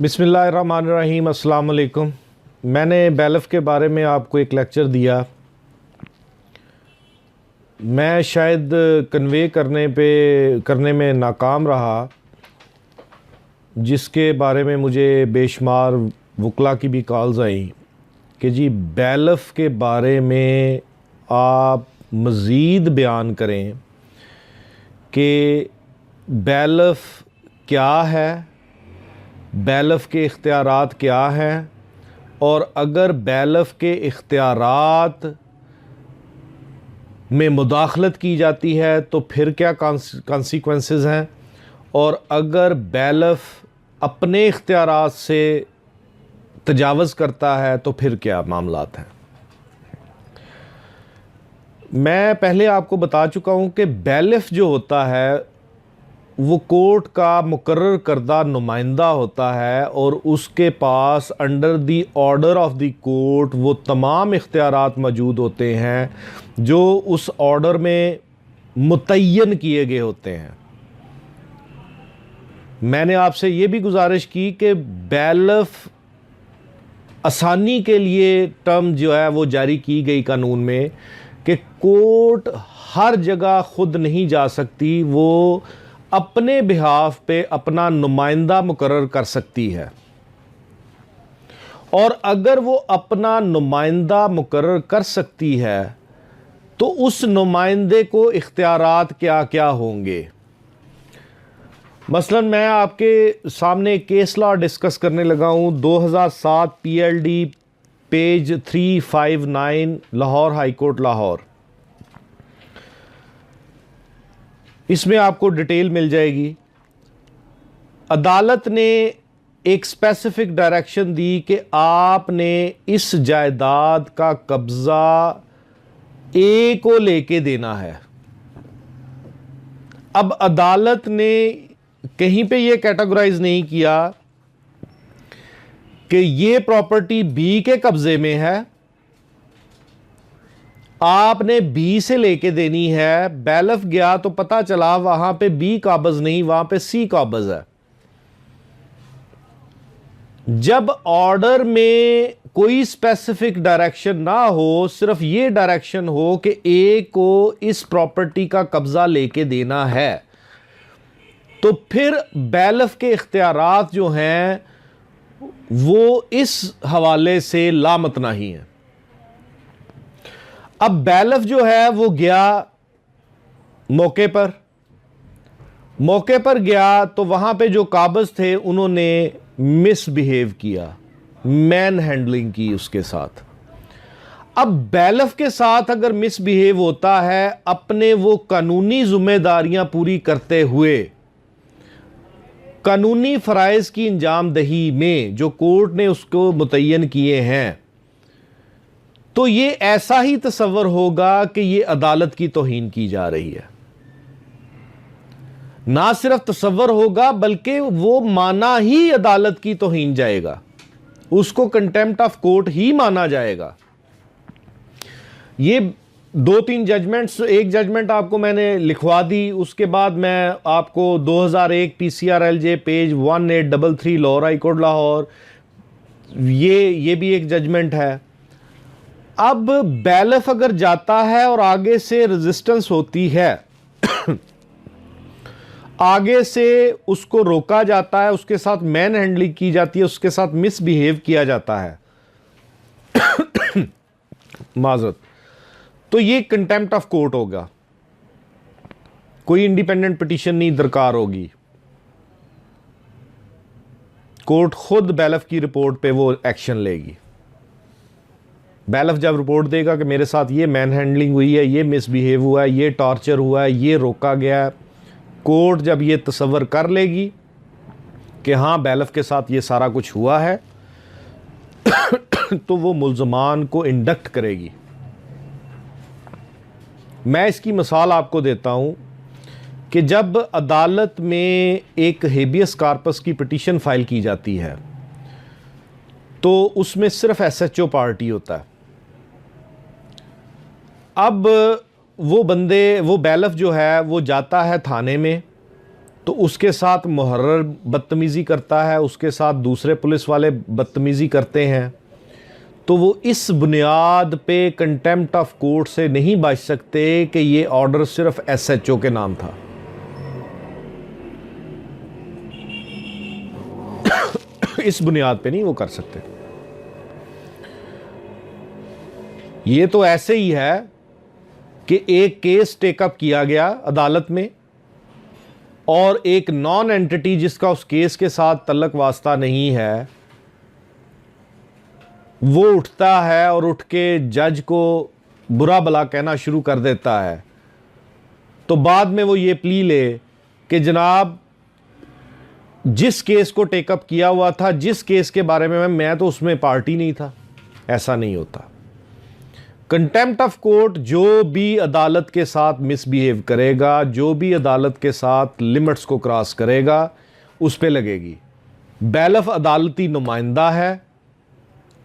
बिस्मिल्लाहिर्रहमानिर्रहीम, अस्सलाम वालेकुम। मैंने बैलफ के बारे में आपको एक लेक्चर दिया। मैं शायद कन्वे करने में नाकाम रहा, जिसके बारे में मुझे बेशुमार वकला की भी कॉल्स आई कि जी बैलफ के बारे में आप मज़ीद बयान करें कि बैलफ क्या है, बैलफ के इख्तियारात क्या हैं, और अगर बैलफ के इख्तियारात में मुदाखलत की जाती है तो फिर क्या कॉन्सिक्वेंसेस हैं, और अगर बैलफ अपने इख्तियारात से तजावज़ करता है तो फिर क्या मामलात हैं। मैं पहले आपको बता चुका हूँ कि बैलफ जो होता है वो कोर्ट का मुकर्रर करदा नुमाइंदा होता है, और उसके पास under the order of the court वो तमाम इख्तियारात मौजूद होते हैं जो उस ऑर्डर में मुतय्यन किए गए होते हैं। मैंने आपसे ये भी गुजारिश की कि बैलफ आसानी के लिए टर्म जो है वो जारी की गई कानून में कि कोर्ट हर जगह खुद नहीं जा सकती, वो अपने बिहाफ पे अपना नुमाइंदा मुकर्रर कर सकती है, और अगर वो अपना नुमाइंदा मुकर्रर कर सकती है तो उस नुमाइंदे को इख्तियारात क्या क्या होंगे। मसलन मैं आपके सामने केस लॉ डिस्कस करने लगा हूँ 2007 PLD page 359 Lahore high court Lahore. इसमें आपको डिटेल मिल जाएगी। अदालत ने एक स्पेसिफिक डायरेक्शन दी कि आपने इस जायदाद का कब्जा ए को लेके देना है। अब अदालत ने कहीं पे ये कैटेगराइज नहीं किया कि ये प्रॉपर्टी बी के कब्जे में है, आपने बी से लेके देनी है। बैलफ गया तो पता चला वहां पे बी काबज नहीं, वहां पे सी काबज है। जब ऑर्डर में कोई स्पेसिफिक डायरेक्शन ना हो, सिर्फ ये डायरेक्शन हो कि ए को इस प्रॉपर्टी का कब्जा लेके देना है, तो फिर बैलफ के इख्तियारात जो हैं वो इस हवाले से लामतना ही है। अब बैलफ जो है वो गया मौके पर गया तो वहां पे जो काबज थे उन्होंने मिसबिहेव किया, मैन हैंडलिंग की उसके साथ। अब बैलफ के साथ अगर मिसबिहेव होता है अपने वो कानूनी जिम्मेदारियां पूरी करते हुए, कानूनी फराइज की अंजामदही में जो कोर्ट ने उसको मुतय्यन किए हैं, तो ये ऐसा ही तसव्वुर होगा कि ये अदालत की तौहीन की जा रही है। ना सिर्फ तसव्वुर होगा बल्कि वो माना ही अदालत की तौहीन जाएगा, उसको कंटेम्प्ट ऑफ कोर्ट ही माना जाएगा। ये 2-3 जजमेंट्स, एक जजमेंट आपको मैंने लिखवा दी, उसके बाद मैं आपको 2001 PCRLJ page 1833 Lahore high court Lahore, ये भी एक जजमेंट है। अब बैलफ अगर जाता है और आगे से रेजिस्टेंस होती है आगे से उसको रोका जाता है, उसके साथ मैन हैंडलिंग की जाती है, उसके साथ मिसबिहेव किया जाता है माजरत, तो ये कंटेम्प्ट ऑफ कोर्ट होगा। कोई इंडिपेंडेंट पिटीशन नहीं दरकार होगी, कोर्ट खुद बैलफ की रिपोर्ट पे वो एक्शन लेगी। बैलफ जब रिपोर्ट देगा कि मेरे साथ ये मैन हैंडलिंग हुई है, ये मिसबिहेव हुआ है, ये टॉर्चर हुआ है, ये रोका गया है, कोर्ट जब ये तसव्वुर कर लेगी कि हाँ बैलफ के साथ ये सारा कुछ हुआ है तो वो मुल्ज़मान को इंडक्ट करेगी। मैं इसकी मिसाल आपको देता हूँ कि जब अदालत में एक हेबियस कार्पस की पिटीशन फाइल की जाती है तो उसमें सिर्फ SHO पार्टी होता है। अब वो बैलफ जो है वो जाता है थाने में, तो उसके साथ मुहर्रर बदतमीज़ी करता है, उसके साथ दूसरे पुलिस वाले बदतमीज़ी करते हैं, तो वो इस बुनियाद पे कंटेम्प्ट ऑफ कोर्ट से नहीं बच सकते कि ये ऑर्डर सिर्फ एसएचओ के नाम था। इस बुनियाद पे नहीं वो कर सकते। ये तो ऐसे ही है कि एक केस टेकअप किया गया अदालत में और एक नॉन एंटिटी जिसका उस केस के साथ तल्लक वास्ता नहीं है, वो उठता है और उठ के जज को बुरा भला कहना शुरू कर देता है। तो बाद में वो ये प्ली ले कि जनाब जिस केस को टेकअप किया हुआ था, जिस केस के बारे में मैं तो उसमें पार्टी नहीं था। ऐसा नहीं होता। कंटेम्प्ट ऑफ कोर्ट जो भी अदालत के साथ मिसबिहेव करेगा, जो भी अदालत के साथ लिमिट्स को क्रॉस करेगा, उस पे लगेगी। बैलफ अदालती नुमाइंदा है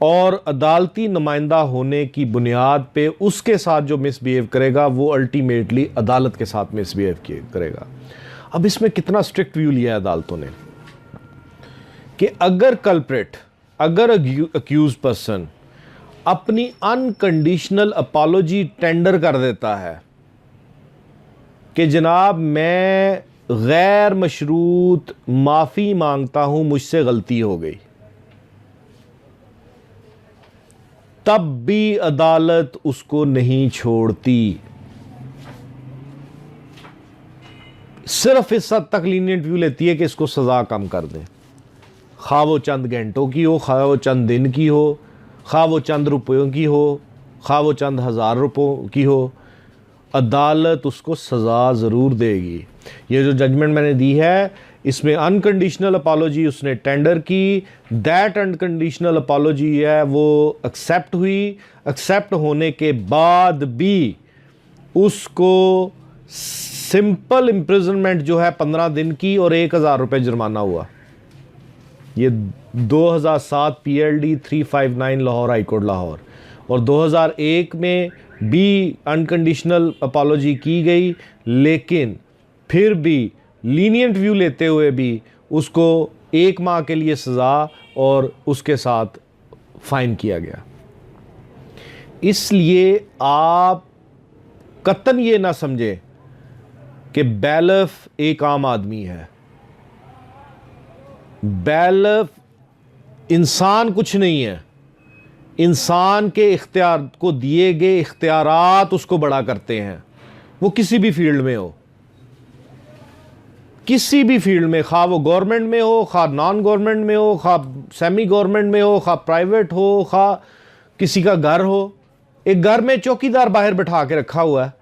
और अदालती नुमाइंदा होने की बुनियाद पे उसके साथ जो मिसबिहेव करेगा वो अल्टीमेटली अदालत के साथ मिसबिहेव करेगा। अब इसमें कितना स्ट्रिक्ट व्यू लिया है अदालतों ने कि अगर कल्प्रिट, अगर अक्यूज पर्सन अपनी अनकंडीशनल अपॉलॉजी टेंडर कर देता है कि जनाब मैं गैर मशरूत माफ़ी मांगता हूं, मुझसे गलती हो गई, तब भी अदालत उसको नहीं छोड़ती। सिर्फ इस हद तक लीनियंट व्यू लेती है कि इसको सज़ा कम कर दें, खा वो चंद घंटों की हो, खा वो चंद दिन की हो, खा वो चंद रुपयों की हो, खा वो चंद हज़ार रुपयों की हो, अदालत उसको सज़ा ज़रूर देगी। ये जो जजमेंट मैंने दी है इसमें अनकंडीशनल अपॉलॉजी उसने टेंडर की, दैट अनकंडीशनल अपॉलॉजी है वो एक्सेप्ट हुई। एक्सेप्ट होने के बाद भी उसको सिंपल इम्प्रिजनमेंट जो है 15 दिन की और 1000 रुपये जुर्माना हुआ। ये 2007 PLD 359 लाहौर हाईकोर्ट लाहौर, और 2001 में भी अनकंडीशनल अपॉलॉजी की गई, लेकिन फिर भी लीनियंट व्यू लेते हुए भी उसको 1 माह के लिए सज़ा और उसके साथ फाइन किया गया। इसलिए आप कतन ये ना समझे कि बैलफ एक आम आदमी है। बैलफ इंसान कुछ नहीं है। इंसान के इख्तियार को दिए गए इख्तियारात उसको बड़ा करते हैं, वो किसी भी फील्ड में हो, किसी भी फील्ड में, खा वो गवर्नमेंट में हो, खा नॉन गवर्नमेंट में हो, खा सेमी गवर्नमेंट में हो, खा प्राइवेट हो, खा किसी का घर हो। एक घर में चौकीदार बाहर बैठा के रखा हुआ है,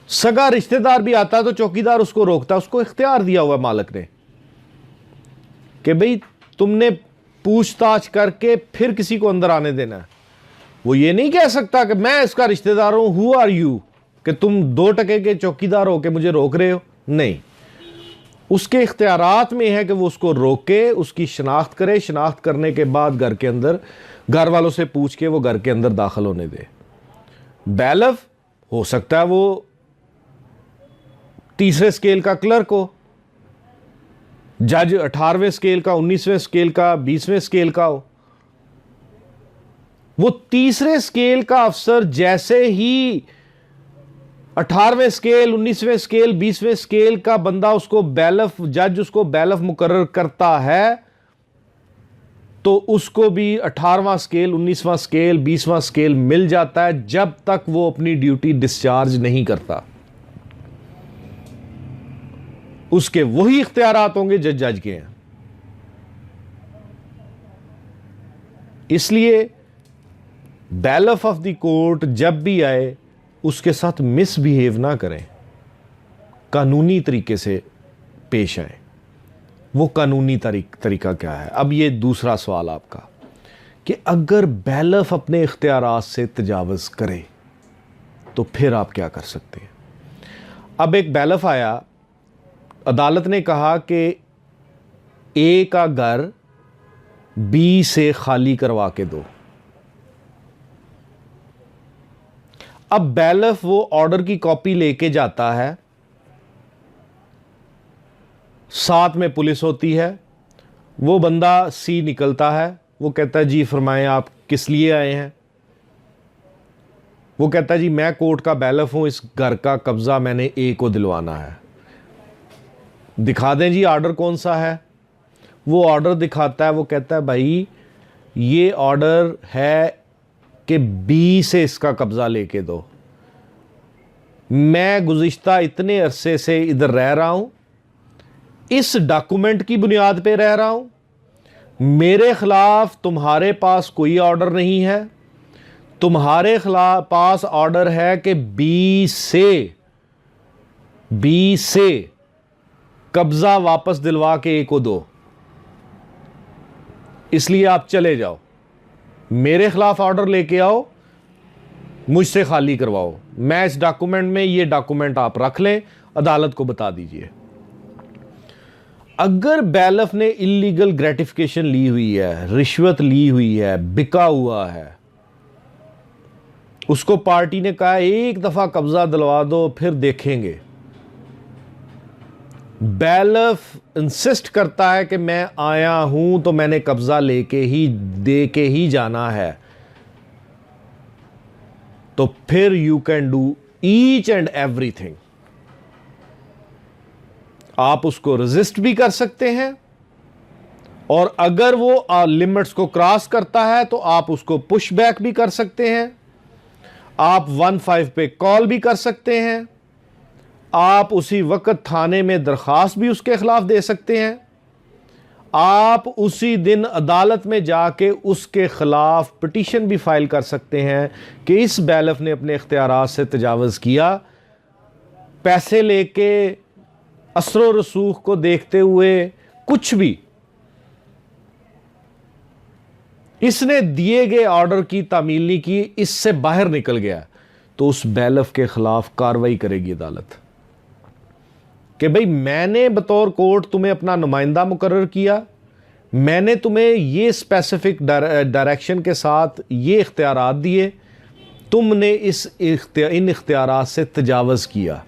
सगा रिश्तेदार भी आता है तो चौकीदार उसको रोकता है, उसको इख्तियार दिया हुआ है मालिक ने कि भाई तुमने पूछताछ करके फिर किसी को अंदर आने देना है। वो ये नहीं कह सकता कि मैं इसका रिश्तेदार हूं, हु आर यू, कि तुम 2 टके के चौकीदार हो के मुझे रोक रहे हो। नहीं, उसके इख्तियारात में है कि वो उसको रोके, उसकी शनाख्त करे, शनाख्त करने के बाद घर के अंदर घर वालों से पूछ के वो घर के अंदर दाखिल होने दे। बैलफ हो सकता है वो 3रे स्केल का क्लर्क हो, जज 18वें स्केल का, 19वें स्केल का, 20वें स्केल का हो। वो 3रे स्केल का अफसर जैसे ही 18वें स्केल, 19वें स्केल, 20वें स्केल का बंदा उसको बैलफ, जज उसको बैलफ मुकर्रर करता है तो उसको भी 18वां स्केल, 19वां स्केल, 20वां स्केल मिल जाता है, जब तक वो अपनी ड्यूटी डिस्चार्ज नहीं करता। उसके वही इख्तियारात होंगे जज के हैं। इसलिए बैलफ ऑफ द कोर्ट जब भी आए उसके साथ मिसबिहेव ना करें, कानूनी तरीके से पेश आए। वो कानूनी तरीका क्या है? अब ये दूसरा सवाल आपका कि अगर बैलफ अपने इख्तियारात से तजावज़ करे तो फिर आप क्या कर सकते हैं? अब एक बैलफ आया, अदालत ने कहा कि ए का घर बी से खाली करवा के दो। अब बैलफ वो ऑर्डर की कॉपी लेके जाता है साथ में पुलिस होती है। वो बंदा सी निकलता है, वो कहता है जी फरमाएं आप किस लिए आए हैं। वो कहता है जी मैं कोर्ट का बैलफ हूं, इस घर का कब्जा मैंने ए को दिलवाना है। दिखा दें जी ऑर्डर कौन सा है। वो ऑर्डर दिखाता है, वो कहता है भाई ये ऑर्डर है कि बी से इसका कब्जा लेके दो। मैं गुज़िश्ता इतने अरसे से इधर रह रहा हूं, इस डॉक्यूमेंट की बुनियाद पे रह रहा हूं, मेरे खिलाफ तुम्हारे पास कोई ऑर्डर नहीं है। तुम्हारे खिलाफ पास ऑर्डर है कि बी से कब्जा वापस दिलवा के ए को दो, इसलिए आप चले जाओ, मेरे खिलाफ ऑर्डर लेके आओ, मुझसे खाली करवाओ। मैं इस डॉक्यूमेंट में ये डॉक्यूमेंट आप रख लें, अदालत को बता दीजिए। अगर बैलफ ने इलीगल ग्रेटिफिकेशन ली हुई है, रिश्वत ली हुई है, बिका हुआ है, उसको पार्टी ने कहा एक दफा कब्जा दिलवा दो फिर देखेंगे, बैलफ इंसिस्ट करता है कि मैं आया हूं तो मैंने कब्जा लेके ही दे के ही जाना है, तो फिर you can do each and everything. आप उसको रेजिस्ट भी कर सकते हैं, और अगर वो लिमिट्स को क्रॉस करता है तो आप उसको पुश बैक भी कर सकते हैं। आप 15 पे कॉल भी कर सकते हैं। आप उसी वक्त थाने में दरखास्त भी उसके खिलाफ दे सकते हैं। आप उसी दिन अदालत में जाके उसके खिलाफ पिटीशन भी फाइल कर सकते हैं कि इस बैलफ ने अपने इख्तियारात से तजावज़ किया, पैसे लेके असरो रसूख को देखते हुए कुछ भी, इसने दिए गए ऑर्डर की तामील नहीं की, इससे बाहर निकल गया, तो उस बैलफ के खिलाफ कार्रवाई करेगी अदालत कि भाई मैंने बतौर कोर्ट तुम्हें अपना नुमाइंदा मुकर्रर किया, मैंने तुम्हें ये स्पेसिफिक डायरेक्शन के साथ ये इख्तियारात दिए, तुमने इन इख्तियारात से तजावज़ किया,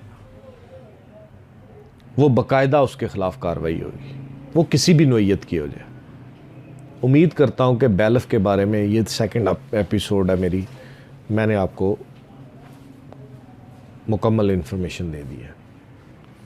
वो बाकायदा उसके खिलाफ कार्रवाई होगी, वो किसी भी नोयत की हो जाए। उम्मीद करता हूं कि बैलफ के बारे में ये सेकंड एपिसोड है मेरी, मैंने आपको मुकम्मल इंफॉर्मेशन दे दी है।